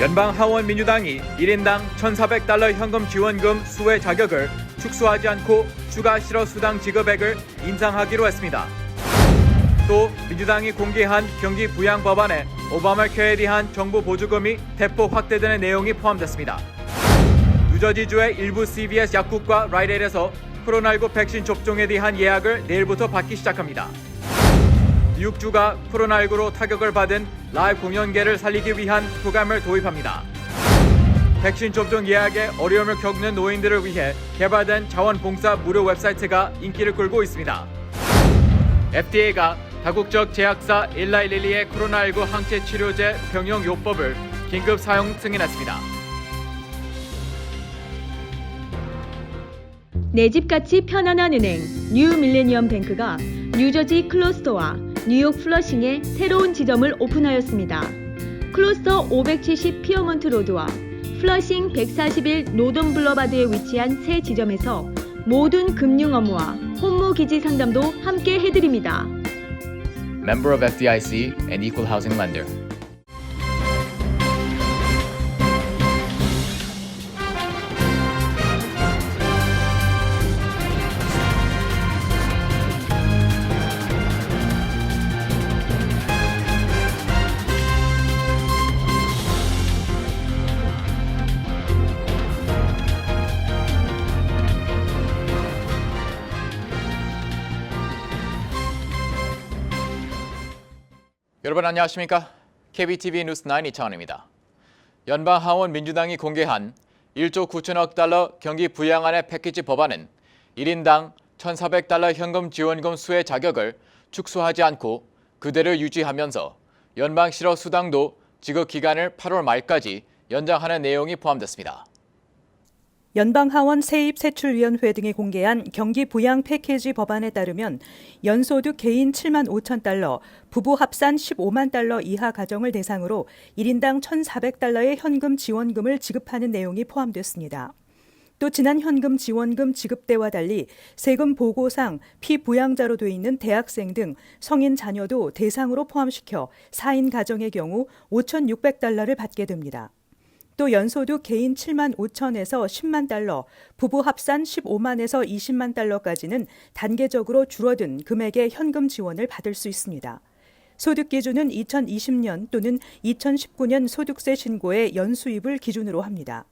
연방 하원 민주당이 1인당 $1,400 현금 지원금 수혜 자격을 축소하지 않고 추가 실업수당 지급액을 인상하기로 했습니다. 또 민주당이 공개한 경기 부양 법안에 오바마 케어에 대한 정부 보조금이 대폭 확대되는 내용이 포함됐습니다. 뉴저지주의 일부 CVS 약국과 라이트에일에서 코로나19 백신 접종에 대한 예약을 내일부터 받기 시작합니다. 뉴욕주가 코로나19로 타격을 받은 라이브 공연계를 살리기 위한 프로그램을 도입합니다. 백신 접종 예약에 어려움을 겪는 노인들을 위해 개발된 자원봉사 무료 웹사이트가 인기를 끌고 있습니다. FDA가 다국적 제약사 일라이 릴리의 코로나19 항체 치료제 병용 요법을 긴급 사용 승인했습니다. 내 집같이 편안한 은행 뉴 밀레니엄 뱅크가 뉴저지 클로스터와 뉴욕 플러싱에 새로운 지점을 오픈하였습니다. 클로스터 570 피어먼트 로드와 플러싱 141 노던 블러바드에 위치한 새 지점에서 모든 금융 업무와 혼무 기지 상담도 함께 해드립니다. Member of FDIC and Equal Housing Lender. 여러분 안녕하십니까? KBTV 뉴스 9 이창원입니다. 연방 하원 민주당이 공개한 1조 9천억 달러 경기 부양안의 패키지 법안은 1인당 $1,400 현금 지원금 수혜 자격을 축소하지 않고 그대로 유지하면서 연방 실업 수당도 지급 기간을 8월 말까지 연장하는 내용이 포함됐습니다. 연방하원 세입세출위원회 등이 공개한 경기 부양 패키지 법안에 따르면 연소득 개인 7만 5천 달러, 부부 합산 15만 달러 이하 가정을 대상으로 1인당 $1,400의 현금 지원금을 지급하는 내용이 포함됐습니다. 또 지난 현금 지원금 지급 때와 달리 세금 보고상 피부양자로 돼 있는 대학생 등 성인 자녀도 대상으로 포함시켜 4인 가정의 경우 $5,600를 받게 됩니다. 또 연소득 개인 7만 5천에서 10만 달러, 부부 합산 15만에서 20만 달러까지는 단계적으로 줄어든 금액의 현금 지원을 받을 수 있습니다. 소득 기준은 2020년 또는 2019년 소득세 신고의 연수입을 기준으로 합니다.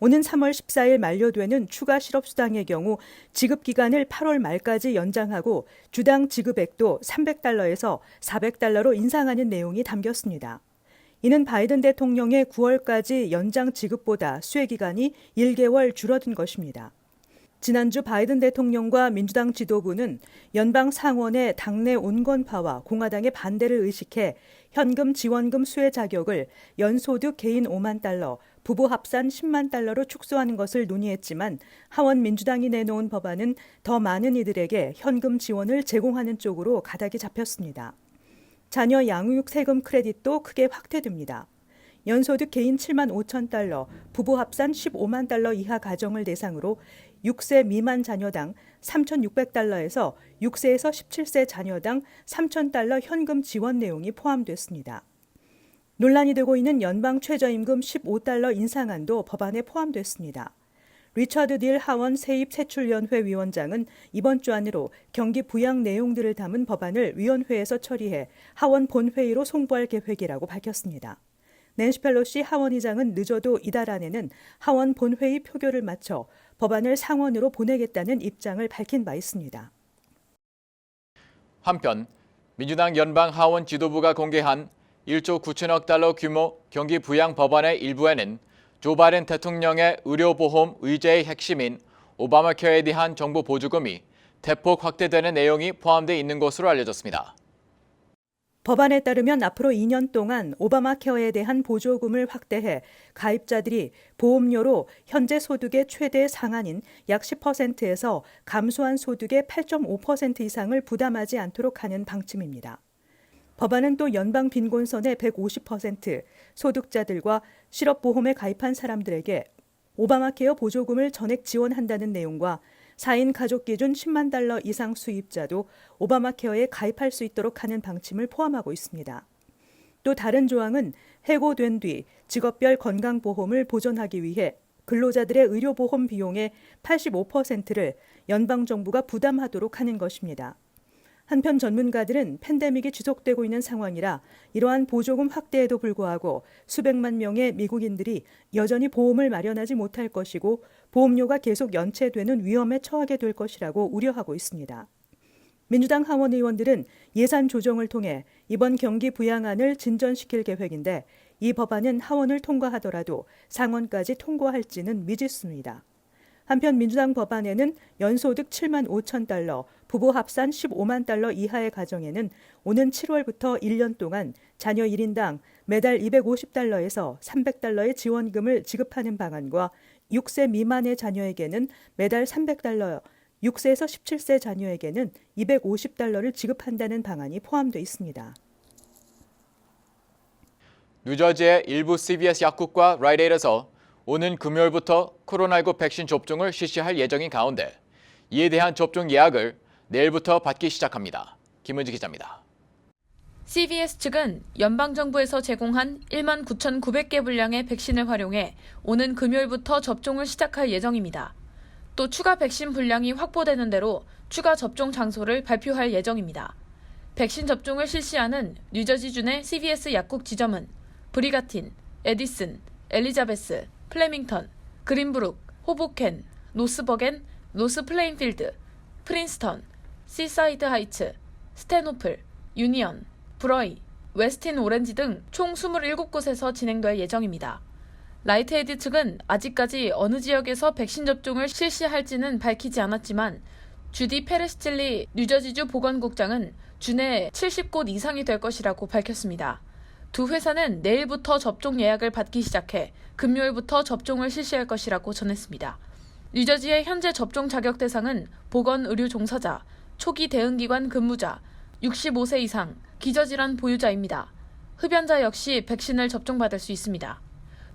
오는 3월 14일 만료되는 추가 실업수당의 경우 지급 기간을 8월 말까지 연장하고 주당 지급액도 $300에서 $400로 인상하는 내용이 담겼습니다. 이는 바이든 대통령의 9월까지 연장 지급보다 수혜 기간이 1개월 줄어든 것입니다. 지난주 바이든 대통령과 민주당 지도부는 연방 상원의 당내 온건파와 공화당의 반대를 의식해 현금 지원금 수혜 자격을 연소득 개인 5만 달러, 부부 합산 10만 달러로 축소하는 것을 논의했지만 하원 민주당이 내놓은 법안은 더 많은 이들에게 현금 지원을 제공하는 쪽으로 가닥이 잡혔습니다. 자녀 양육 세금 크레딧도 크게 확대됩니다. 연소득 개인 7만 5천 달러, 부부 합산 15만 달러 이하 가정을 대상으로 6세 미만 자녀당 $3,600에서 6세에서 17세 자녀당 $3,000 현금 지원 내용이 포함됐습니다. 논란이 되고 있는 연방 최저임금 $15 인상안도 법안에 포함됐습니다. 리처드 딜 하원 세입세출위원회 위원장은 이번 주 안으로 경기 부양 내용들을 담은 법안을 위원회에서 처리해 하원 본회의로 송부할 계획이라고 밝혔습니다. 낸시 펠로시 하원의장은 늦어도 이달 안에는 하원 본회의 표결을 마쳐 법안을 상원으로 보내겠다는 입장을 밝힌 바 있습니다. 한편 민주당 연방 하원 지도부가 공개한 1조 9천억 달러 규모 경기 부양 법안의 일부에는 조 바이든 대통령의 의료보험 의제의 핵심인 오바마 케어에 대한 정부 보조금이 대폭 확대되는 내용이 포함되어 있는 것으로 알려졌습니다. 법안에 따르면 앞으로 2년 동안 오바마 케어에 대한 보조금을 확대해 가입자들이 보험료로 현재 소득의 최대 상한인 약 10%에서 감소한 소득의 8.5% 이상을 부담하지 않도록 하는 방침입니다. 법안은 또 연방 빈곤선의 150%, 소득자들과 실업보험에 가입한 사람들에게 오바마 케어 보조금을 전액 지원한다는 내용과 4인 가족 기준 10만 달러 이상 수입자도 오바마 케어에 가입할 수 있도록 하는 방침을 포함하고 있습니다. 또 다른 조항은 해고된 뒤 직업별 건강보험을 보존하기 위해 근로자들의 의료보험 비용의 85%를 연방정부가 부담하도록 하는 것입니다. 한편 전문가들은 팬데믹이 지속되고 있는 상황이라 이러한 보조금 확대에도 불구하고 수백만 명의 미국인들이 여전히 보험을 마련하지 못할 것이고 보험료가 계속 연체되는 위험에 처하게 될 것이라고 우려하고 있습니다. 민주당 하원 의원들은 예산 조정을 통해 이번 경기 부양안을 진전시킬 계획인데 이 법안은 하원을 통과하더라도 상원까지 통과할지는 미지수입니다. 한편 민주당 법안에는 연소득 7만 5천 달러, 부부 합산 15만 달러 이하의 가정에는 오는 7월부터 1년 동안 자녀 1인당 매달 250달러에서 300달러의 지원금을 지급하는 방안과 6세 미만의 자녀에게는 매달 300달러, 6세에서 17세 자녀에게는 250달러를 지급한다는 방안이 포함되어 있습니다. 뉴저지의 일부 CVS 약국과 라이트에이드에서 오는 금요일부터 코로나19 백신 접종을 실시할 예정인 가운데 이에 대한 접종 예약을 내일부터 받기 시작합니다. 김은지 기자입니다. CVS 측은 연방정부에서 제공한 1만 9,900개 분량의 백신을 활용해 오는 금요일부터 접종을 시작할 예정입니다. 또 추가 백신 분량이 확보되는 대로 추가 접종 장소를 발표할 예정입니다. 백신 접종을 실시하는 뉴저지주의 CVS 약국 지점은 브리가틴, 에디슨, 엘리자베스, 플레밍턴, 그린브룩, 호보켄, 노스버겐, 노스플레인필드, 프린스턴, 시사이드 하이츠, 스테노플, 유니언, 브러이, 웨스틴 오렌지 등 총 27곳에서 진행될 예정입니다. 라이트에이드 측은 아직까지 어느 지역에서 백신 접종을 실시할지는 밝히지 않았지만 주디 페레스틸리 뉴저지주 보건국장은 주내 70곳 이상이 될 것이라고 밝혔습니다. 두 회사는 내일부터 접종 예약을 받기 시작해 금요일부터 접종을 실시할 것이라고 전했습니다. 뉴저지의 현재 접종 자격 대상은 보건의료 종사자, 초기 대응기관 근무자, 65세 이상, 기저질환 보유자입니다. 흡연자 역시 백신을 접종받을 수 있습니다.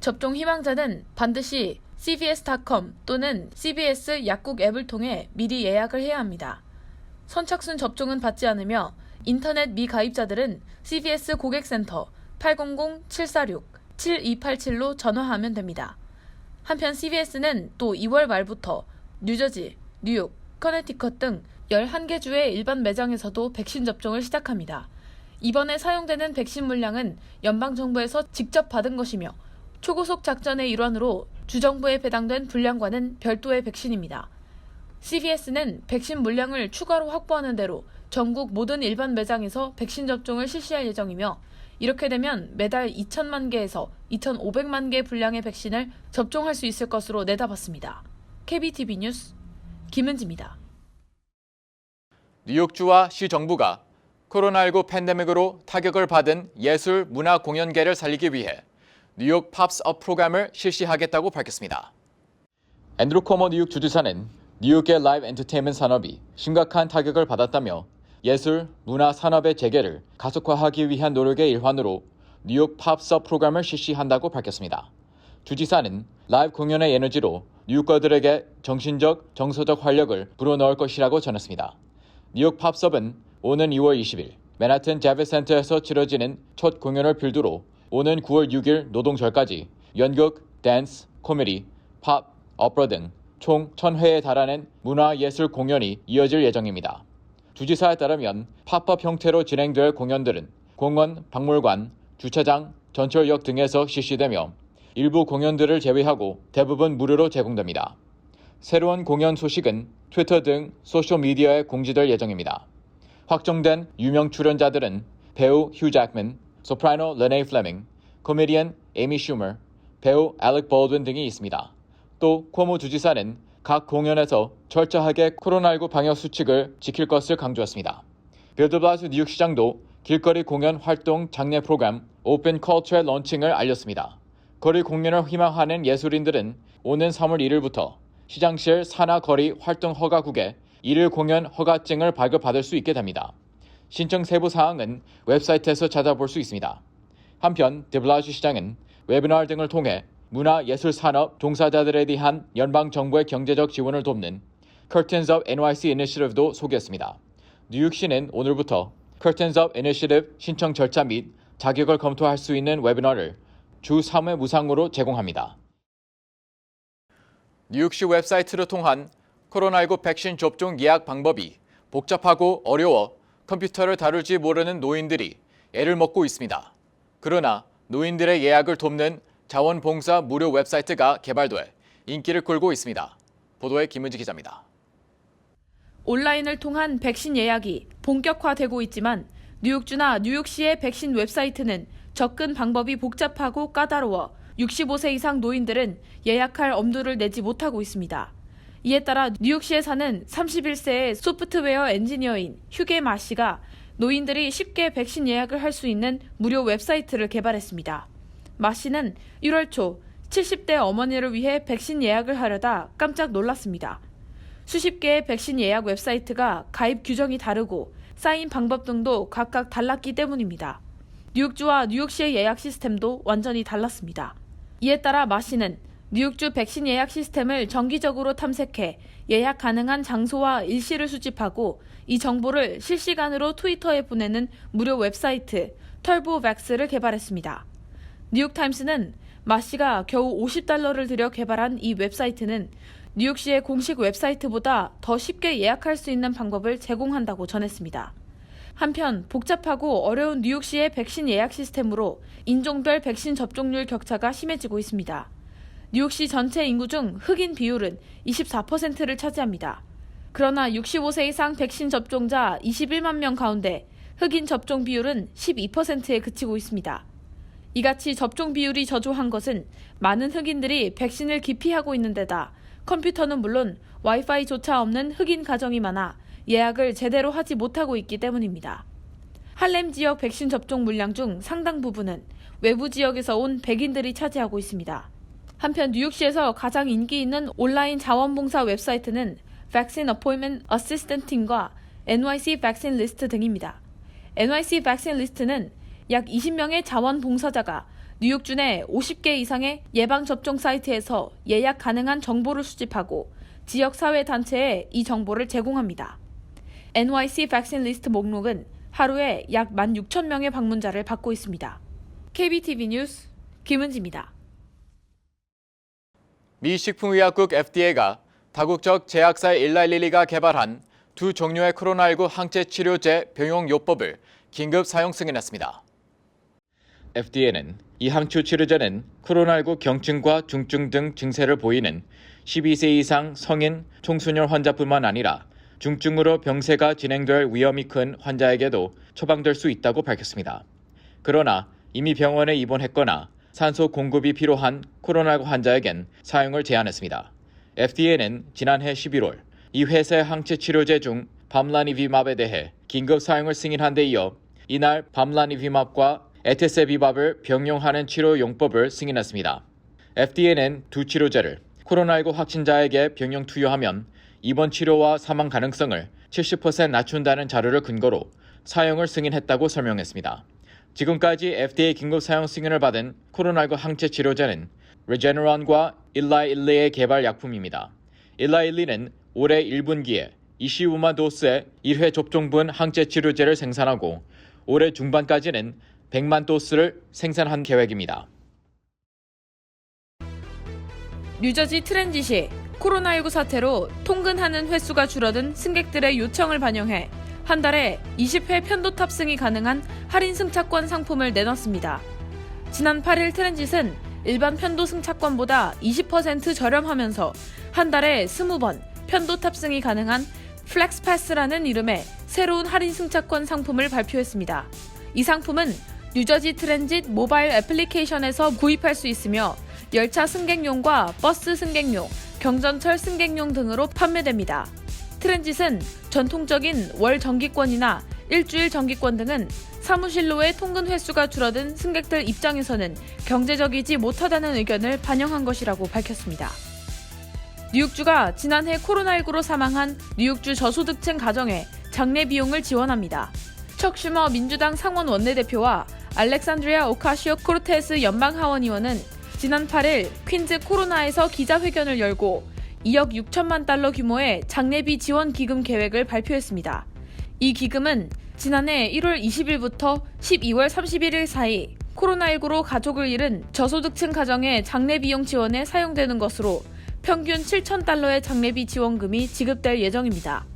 접종 희망자는 반드시 cvs.com 또는 CVS 약국 앱을 통해 미리 예약을 해야 합니다. 선착순 접종은 받지 않으며 인터넷 미가입자들은 CVS 고객센터 800-746-7287로 전화하면 됩니다. 한편 CVS는 또 2월 말부터 뉴저지, 뉴욕, 커네티컷 등 11개 주의 일반 매장에서도 백신 접종을 시작합니다. 이번에 사용되는 백신 물량은 연방정부에서 직접 받은 것이며 초고속 작전의 일환으로 주정부에 배당된 분량과는 별도의 백신입니다. CVS는 백신 물량을 추가로 확보하는 대로 전국 모든 일반 매장에서 백신 접종을 실시할 예정이며 이렇게 되면 매달 2천만 개에서 2,500만 개 분량의 백신을 접종할 수 있을 것으로 내다봤습니다. KBTV 뉴스 김은지입니다. 뉴욕주와 시 정부가 코로나19 팬데믹으로 타격을 받은 예술 문화 공연계를 살리기 위해 뉴욕 팝스업 프로그램을 실시하겠다고 밝혔습니다. 앤드루 코모 뉴욕 주지사는 뉴욕의 라이브 엔터테인먼트 산업이 심각한 타격을 받았다며 예술, 문화 산업의 재개를 가속화하기 위한 노력의 일환으로 뉴욕 팝스업 프로그램을 실시한다고 밝혔습니다. 주지사는 라이브 공연의 에너지로 뉴욕커들에게 정신적, 정서적 활력을 불어넣을 것이라고 전했습니다. 뉴욕 팝스업은 오는 2월 20일 맨하튼 제비스 센터에서 치러지는 첫 공연을 필두로 오는 9월 6일 노동절까지 연극, 댄스, 코미디, 팝, 오페라 등 총 1,000회에 달하는 문화예술 공연이 이어질 예정입니다. 주지사에 따르면 팝업 형태로 진행될 공연들은 공원, 박물관, 주차장, 전철역 등에서 실시되며 일부 공연들을 제외하고 대부분 무료로 제공됩니다. 새로운 공연 소식은 트위터 등 소셜미디어에 공지될 예정입니다. 확정된 유명 출연자들은 배우 휴 잭맨, 소프라노 레네 플레밍, 코미디언 에이미 슈머, 배우 알렉 볼드윈 등이 있습니다. 또 코모 주지사는 각 공연에서 철저하게 코로나19 방역 수칙을 지킬 것을 강조했습니다. 빌 드 블라시오 뉴욕시장도 길거리 공연 활동 장려 프로그램 오픈 컬처의 런칭을 알렸습니다. 거리 공연을 희망하는 예술인들은 오는 3월 1일부터 시장실 산하 거리 활동 허가국에 일일 공연 허가증을 발급받을 수 있게 됩니다. 신청 세부 사항은 웹사이트에서 찾아볼 수 있습니다. 한편 드블라시오 시장은 웨비나 등을 통해 문화예술 산업 종사자들에 대한 연방정부의 경제적 지원을 돕는 Curtains Up NYC Initiative도 소개했습니다. 뉴욕시는 오늘부터 Curtains Up Initiative 신청 절차 및 자격을 검토할 수 있는 웨비너를 주 3회 무상으로 제공합니다. 뉴욕시 웹사이트를 통한 코로나19 백신 접종 예약 방법이 복잡하고 어려워 컴퓨터를 다룰지 모르는 노인들이 애를 먹고 있습니다. 그러나 노인들의 예약을 돕는 자원봉사 무료 웹사이트가 개발돼 인기를 끌고 있습니다. 보도에 김은지 기자입니다. 온라인을 통한 백신 예약이 본격화되고 있지만 뉴욕주나 뉴욕시의 백신 웹사이트는 접근 방법이 복잡하고 까다로워 65세 이상 노인들은 예약할 엄두를 내지 못하고 있습니다. 이에 따라 뉴욕시에 사는 31세의 소프트웨어 엔지니어인 휴게 마 씨가 노인들이 쉽게 백신 예약을 할 수 있는 무료 웹사이트를 개발했습니다. 마 씨는 1월 초 70대 어머니를 위해 백신 예약을 하려다 깜짝 놀랐습니다. 수십 개의 백신 예약 웹사이트가 가입 규정이 다르고 사인 방법 등도 각각 달랐기 때문입니다. 뉴욕주와 뉴욕시의 예약 시스템도 완전히 달랐습니다. 이에 따라 마 씨는 뉴욕주 백신 예약 시스템을 정기적으로 탐색해 예약 가능한 장소와 일시를 수집하고 이 정보를 실시간으로 트위터에 보내는 무료 웹사이트 털보백스를 개발했습니다. 뉴욕타임스는 마 씨가 겨우 $50를 들여 개발한 이 웹사이트는 뉴욕시의 공식 웹사이트보다 더 쉽게 예약할 수 있는 방법을 제공한다고 전했습니다. 한편 복잡하고 어려운 뉴욕시의 백신 예약 시스템으로 인종별 백신 접종률 격차가 심해지고 있습니다. 뉴욕시 전체 인구 중 흑인 비율은 24%를 차지합니다. 그러나 65세 이상 백신 접종자 21만 명 가운데 흑인 접종 비율은 12%에 그치고 있습니다. 이같이 접종 비율이 저조한 것은 많은 흑인들이 백신을 기피하고 있는 데다 컴퓨터는 물론 와이파이조차 없는 흑인 가정이 많아 예약을 제대로 하지 못하고 있기 때문입니다. 할렘 지역 백신 접종 물량 중 상당 부분은 외부 지역에서 온 백인들이 차지하고 있습니다. 한편 뉴욕시에서 가장 인기 있는 온라인 자원봉사 웹사이트는 Vaccine Appointment Assistant 팀과 NYC Vaccine List 등입니다. NYC Vaccine List는 약 20명의 자원봉사자가 뉴욕주 내 50개 이상의 예방접종 사이트에서 예약 가능한 정보를 수집하고 지역사회단체에 이 정보를 제공합니다. NYC Vaccine List 목록은 하루에 약 16,000명의 방문자를 받고 있습니다. KBTV 뉴스 김은지입니다. 미 식품의약국 FDA가 다국적 제약사 일라일리가 개발한 두 종류의 코로나19 항체 치료제 병용요법을 긴급 사용 승인했습니다. FDA는 이 항체 치료제는 코로나19 경증과 중증 등 증세를 보이는 12세 이상 성인 청소년 환자뿐만 아니라 중증으로 병세가 진행될 위험이 큰 환자에게도 처방될 수 있다고 밝혔습니다. 그러나 이미 병원에 입원했거나 산소 공급이 필요한 코로나19 환자에겐 사용을 제한했습니다. FDA는 지난해 11월 이 회사의 항체 치료제 중 밤라니비맙에 대해 긴급 사용을 승인한 데 이어 이날 밤라니비맙과 에테세비밥을 병용하는 치료 용법을 승인했습니다. FDA는 두 치료제를 코로나19 확진자에게 병용 투여하면 입원 치료와 사망 가능성을 70% 낮춘다는 자료를 근거로 사용을 승인했다고 설명했습니다. 지금까지 FDA 긴급 사용 승인을 받은 코로나19 항체 치료제는 레제너론과 일라일리의 개발 약품입니다. 일라일리는 올해 1분기에 25만 도스의 1회 접종분 항체 치료제를 생산하고 올해 중반까지는 100만 도스를 생산한 계획입니다. 뉴저지 트랜짓이 코로나19 사태로 통근하는 횟수가 줄어든 승객들의 요청을 반영해 한 달에 20회 편도 탑승이 가능한 할인 승차권 상품을 내놨습니다. 지난 8일 트랜짓은 일반 편도 승차권보다 20% 저렴하면서 한 달에 20번 편도 탑승이 가능한 플렉스패스라는 이름의 새로운 할인 승차권 상품을 발표했습니다. 이 상품은 뉴저지 트랜짓 모바일 애플리케이션에서 구입할 수 있으며 열차 승객용과 버스 승객용, 경전철 승객용 등으로 판매됩니다. 트랜짓은 전통적인 월 정기권이나 일주일 정기권 등은 사무실로의 통근 횟수가 줄어든 승객들 입장에서는 경제적이지 못하다는 의견을 반영한 것이라고 밝혔습니다. 뉴욕주가 지난해 코로나19로 사망한 뉴욕주 저소득층 가정에 장례 비용을 지원합니다. 척 슈머 민주당 상원 원내대표와 알렉산드리아 오카시오 코르테스 연방하원 의원은 지난 8일 퀸즈 코로나에서 기자회견을 열고 $2억 6천만 규모의 장례비 지원 기금 계획을 발표했습니다. 이 기금은 지난해 1월 20일부터 12월 31일 사이 코로나19로 가족을 잃은 저소득층 가정의 장례비용 지원에 사용되는 것으로 평균 7,000달러의 장례비 지원금이 지급될 예정입니다.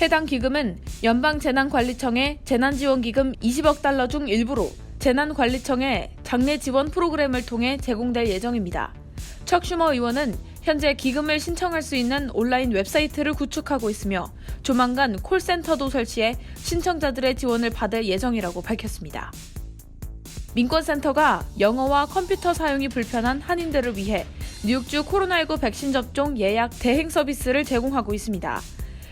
해당 기금은 연방재난관리청의 재난지원기금 20억 달러 중 일부로 재난관리청의 장례지원 프로그램을 통해 제공될 예정입니다. 척 슈머 의원은 현재 기금을 신청할 수 있는 온라인 웹사이트를 구축하고 있으며 조만간 콜센터도 설치해 신청자들의 지원을 받을 예정이라고 밝혔습니다. 민권센터가 영어와 컴퓨터 사용이 불편한 한인들을 위해 뉴욕주 코로나19 백신 접종 예약 대행 서비스를 제공하고 있습니다.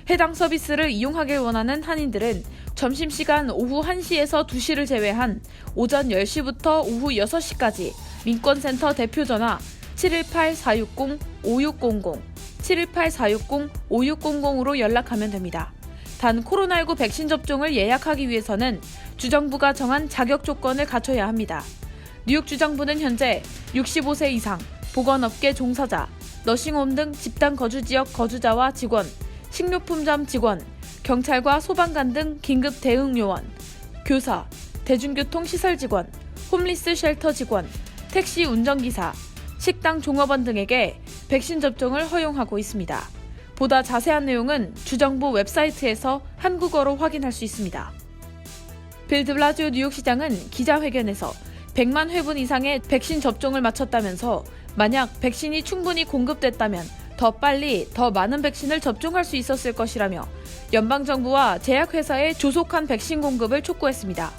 해당 서비스를 이용하길 원하는 한인들은 점심시간 오후 1시에서 2시를 제외한 오전 10시부터 오후 6시까지 민권센터 대표전화 718-460-5600, 718-460-5600으로 연락하면 됩니다. 단 코로나19 백신 접종을 예약하기 위해서는 주정부가 정한 자격 조건을 갖춰야 합니다. 뉴욕 주정부는 현재 65세 이상, 보건업계 종사자, 너싱홈 등 집단 거주지역 거주자와 직원, 식료품점 직원, 경찰과 소방관 등 긴급 대응 요원, 교사, 대중교통 시설 직원, 홈리스 쉘터 직원, 택시 운전기사, 식당 종업원 등에게 백신 접종을 허용하고 있습니다. 보다 자세한 내용은 주정부 웹사이트에서 한국어로 확인할 수 있습니다. 빌 드블라지오 뉴욕시장은 기자회견에서 100만 회분 이상의 백신 접종을 마쳤다면서 만약 백신이 충분히 공급됐다면 더 빨리 더 많은 백신을 접종할 수 있었을 것이라며 연방정부와 제약회사의 조속한 백신 공급을 촉구했습니다.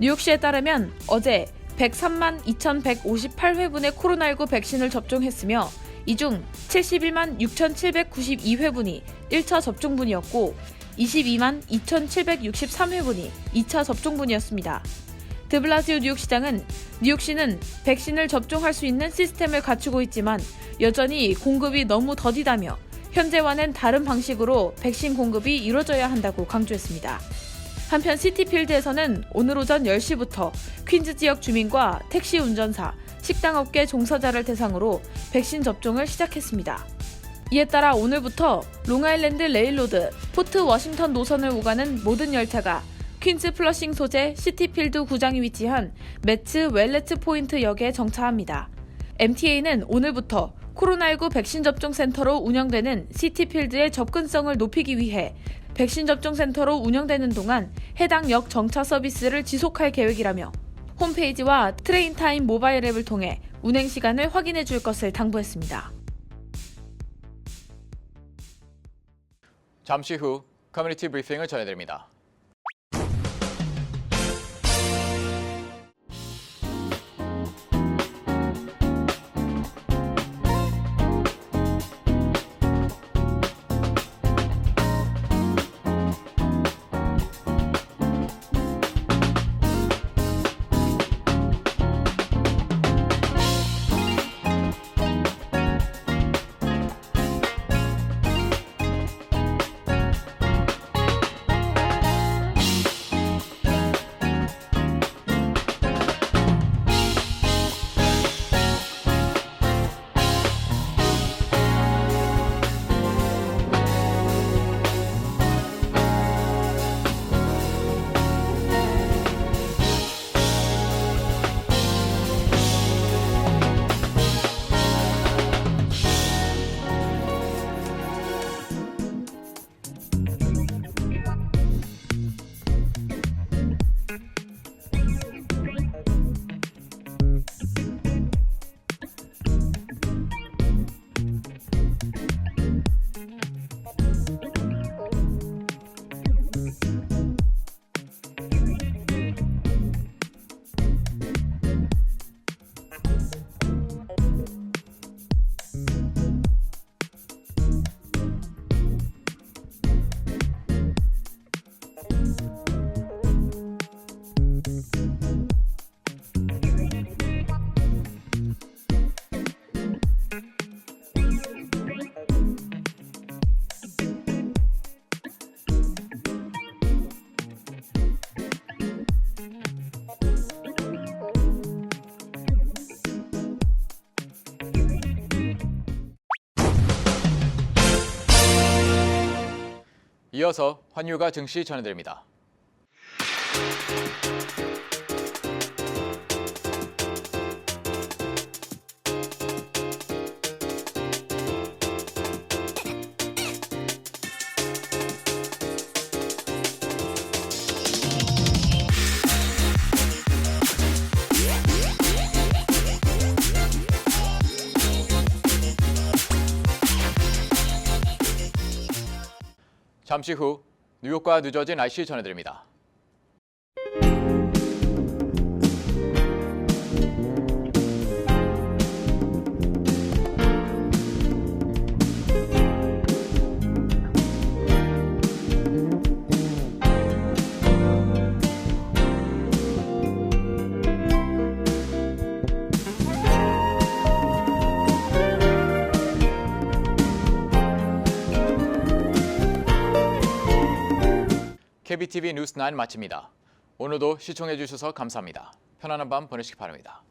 뉴욕시에 따르면 어제 103만 2,158회분의 코로나19 백신을 접종했으며 이 중 71만 6,792회분이 1차 접종분이었고 22만 2,763회분이 2차 접종분이었습니다. 드블라지오 뉴욕시장은 뉴욕시는 백신을 접종할 수 있는 시스템을 갖추고 있지만 여전히 공급이 너무 더디다며 현재와는 다른 방식으로 백신 공급이 이루어져야 한다고 강조했습니다. 한편 시티필드에서는 오늘 오전 10시부터 퀸즈 지역 주민과 택시 운전사, 식당업계 종사자를 대상으로 백신 접종을 시작했습니다. 이에 따라 오늘부터 롱아일랜드 레일로드, 포트 워싱턴 노선을 오가는 모든 열차가 퀸즈 플러싱 소재 시티필드 구장이 위치한 매츠 웰레츠 포인트 역에 정차합니다. MTA는 오늘부터 코로나19 백신 접종 센터로 운영되는 시티필드의 접근성을 높이기 위해 백신 접종 센터로 운영되는 동안 해당 역 정차 서비스를 지속할 계획이라며 홈페이지와 트레인타임 모바일 앱을 통해 운행 시간을 확인해 줄 것을 당부했습니다. 잠시 후 커뮤니티 브리핑을 전해드립니다. 이어서 환율과 증시 전해드립니다. 잠시 후 뉴욕과 뉴저지 날씨 전해드립니다. KBTV 뉴스 9 마칩니다. 오늘도 시청해 주셔서 감사합니다. 편안한 밤 보내시기 바랍니다.